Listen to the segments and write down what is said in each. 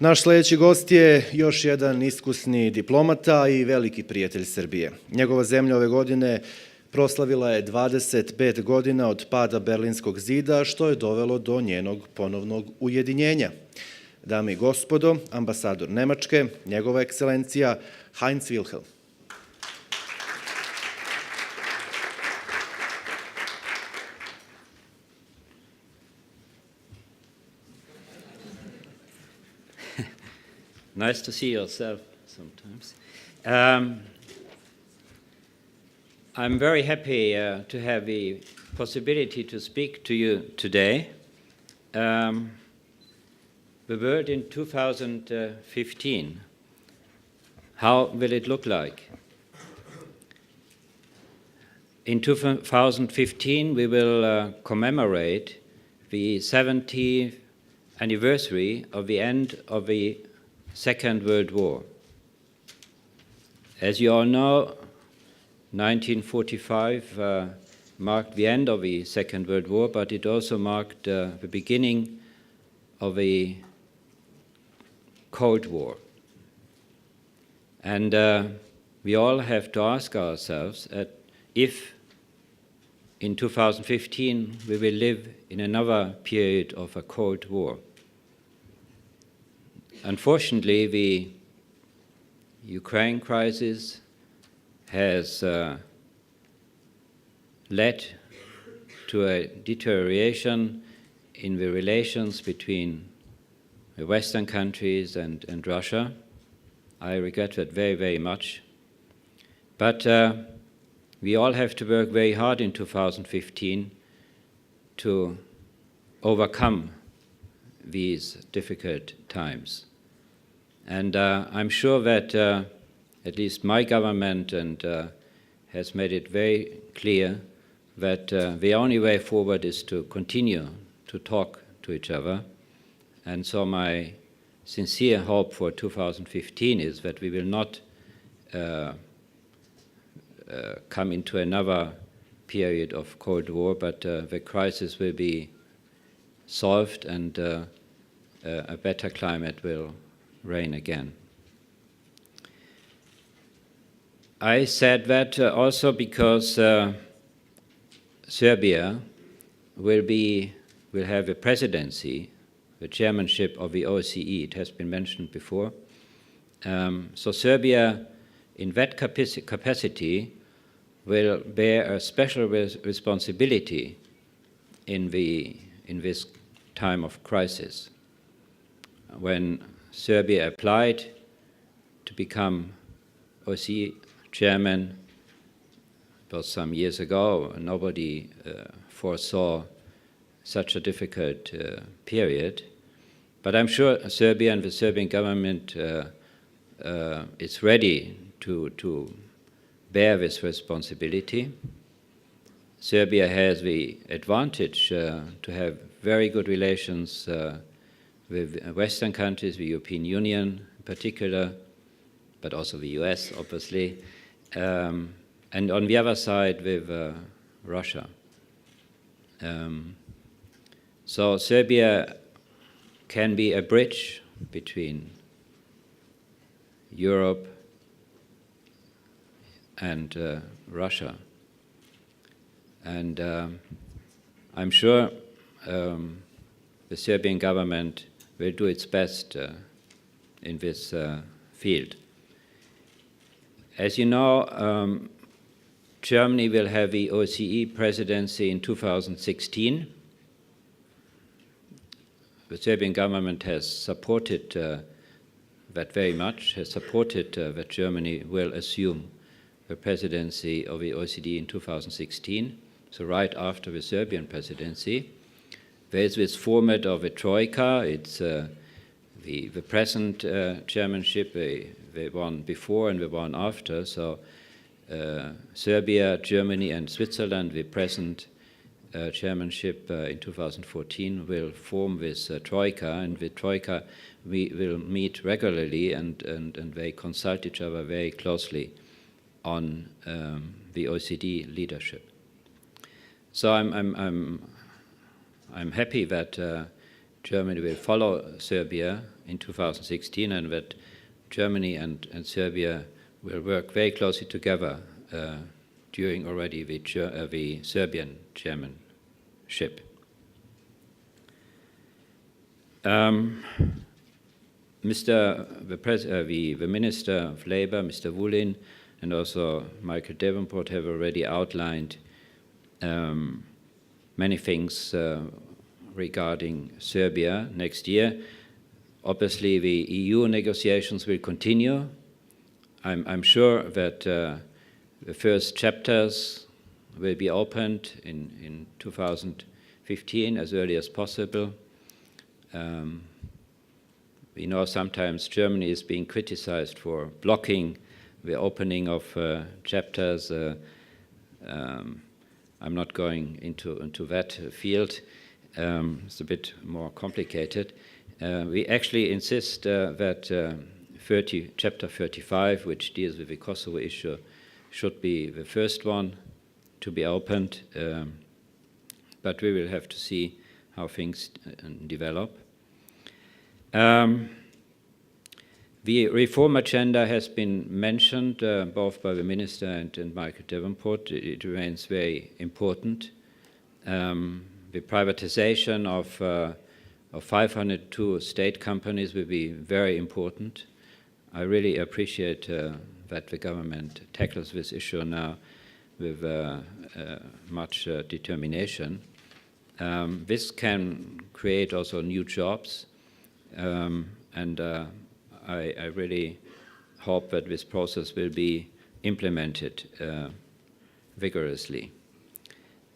Naš sljedeći gost je još jedan iskusni diplomata i veliki prijatelj Srbije. Njegova zemlja ove godine proslavila je 25 godina od pada Berlinskog zida, što je dovelo do njenog ponovnog ujedinjenja. Dame i gospodo, ambasador Nemačke, njegova ekscelencija Heinz Wilhelm. Nice to see yourself sometimes. I'm very happy to have the possibility to speak to you today. The world in 2015, how will it look like? In 2015, we will commemorate the 70th anniversary of the end of the Second World War. As you all know, 1945 marked the end of the Second World War, but it also marked the beginning of a Cold War. And we all have to ask ourselves if in 2015 we will live in another period of a Cold War. Unfortunately, the Ukraine crisis has led to a deterioration in the relations between the Western countries and Russia. I regret that very, very much. But we all have to work very hard in 2015 to overcome these difficult times. And I'm sure that at least my government has made it very clear that the only way forward is to continue to talk to each other. And so my sincere hope for 2015 is that we will not come into another period of Cold War, but the crisis will be solved and a better climate will reign again. I said that also because Serbia will have a presidency, the chairmanship of the OSCE. It has been mentioned before. So Serbia, in that capacity, will bear a special responsibility in this time of crisis. When Serbia applied to become OSCE chairman, it was some years ago, nobody foresaw such a difficult period. But I'm sure Serbia and the Serbian government is ready to bear this responsibility. Serbia has the advantage to have very good relations with Western countries, the European Union in particular, but also the US, obviously, and on the other side with Russia. So Serbia can be a bridge between Europe and Russia. And I'm sure the Serbian government will do its best in this field. As you know, Germany will have the OSCE presidency in 2016. The Serbian government has supported that very much, has supported that Germany will assume the presidency of the OECD in 2016, so right after the Serbian presidency. There is this format of a troika. It's the present chairmanship, the one before and the one after. So Serbia, Germany, and Switzerland, the present chairmanship in 2014, will form this troika, and the troika will meet regularly and they consult each other very closely on the OECD leadership. So I'm happy that Germany will follow Serbia in 2016, and that Germany and Serbia will work very closely together during already the Serbian chairmanship. The Minister of Labour, Mr. Wulin, and also Michael Davenport have already outlined many things regarding Serbia next year. Obviously, the EU negotiations will continue. I'm sure that the first chapters will be opened in 2015 as early as possible. We know sometimes Germany is being criticized for blocking the opening of chapters. I'm not going into that field. It's a bit more complicated. We actually insist that Chapter 35, which deals with the Kosovo issue, should be the first one to be opened, but we will have to see how things develop. The reform agenda has been mentioned both by the Minister and Michael Davenport. It remains very important. The privatization of 502 state companies will be very important. I really appreciate that the government tackles this issue now with much determination. This can create also new jobs, and I really hope that this process will be implemented vigorously.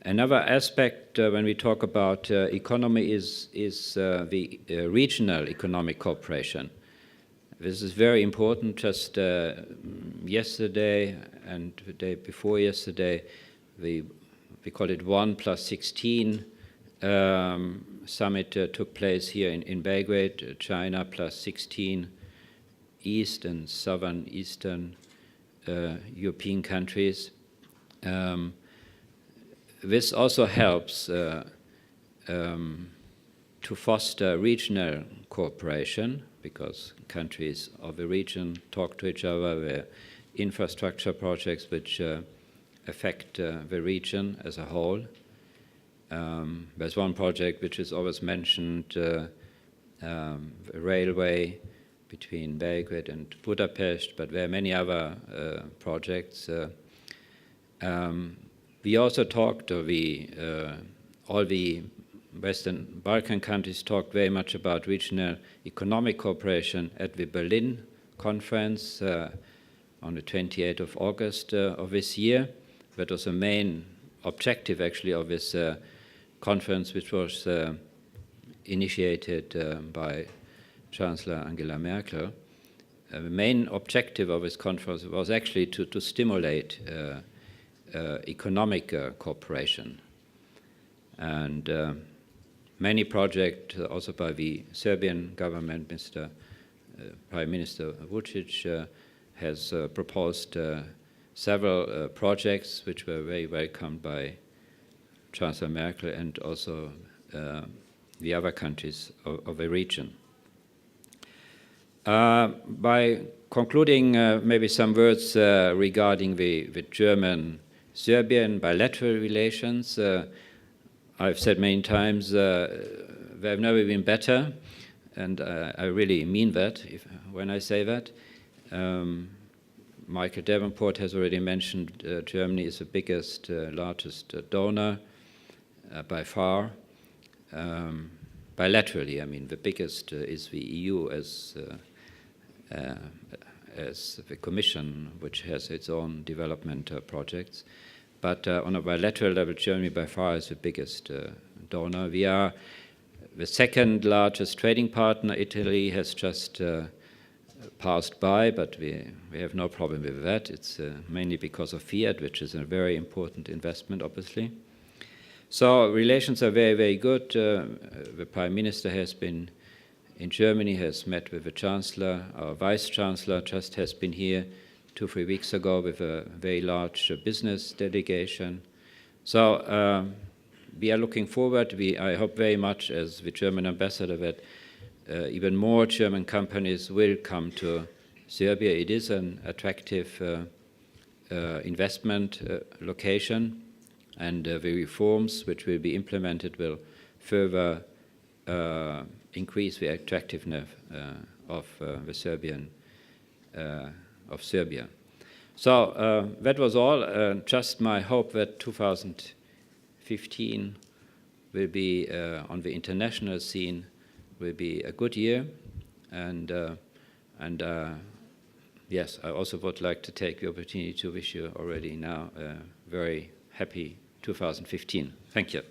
Another aspect when we talk about economy is the regional economic cooperation. This is very important. Just yesterday and the day before yesterday, we call it 1+16 summit took place here in Belgrade, China +16 East and Southern Eastern European countries. This also helps to foster regional cooperation, because countries of the region talk to each other. There are infrastructure projects which affect the region as a whole. There's one project which is always mentioned, a railway between Belgrade and Budapest, but there are many other projects. We also talked, all the Western Balkan countries talked very much about regional economic cooperation at the Berlin conference on the 28th of August of this year. That was the main objective, actually, of this conference, which was initiated by Chancellor Angela Merkel. The main objective of this conference was actually to stimulate economic cooperation. And many projects, also by the Serbian government, Prime Minister Vučić has proposed several projects which were very welcomed by Chancellor Merkel and also the other countries of the region. By concluding, maybe some words regarding the German-Serbian bilateral relations. I've said many times they've never been better, and I really mean that when I say that. Michael Davenport has already mentioned Germany is the biggest, largest donor by far. Bilaterally, I mean, the biggest is the EU as the Commission, which has its own development projects. But on a bilateral level, Germany by far is the biggest donor. We are the second largest trading partner. Italy has just passed by, but we have no problem with that. It's mainly because of Fiat, which is a very important investment, obviously. So relations are very, very good. The Prime Minister has been in Germany, has met with the Chancellor. Our Vice Chancellor just has been here 2-3 weeks ago with a very large business delegation. So we are looking forward. I hope very much, as the German ambassador, that even more German companies will come to Serbia. It is an attractive investment location, and the reforms which will be implemented will further increase the attractiveness of the Serbia. So that was all. Just my hope that 2015 will be on the international scene will be a good year, and yes, I also would like to take the opportunity to wish you already now a very happy 2015. Thank you.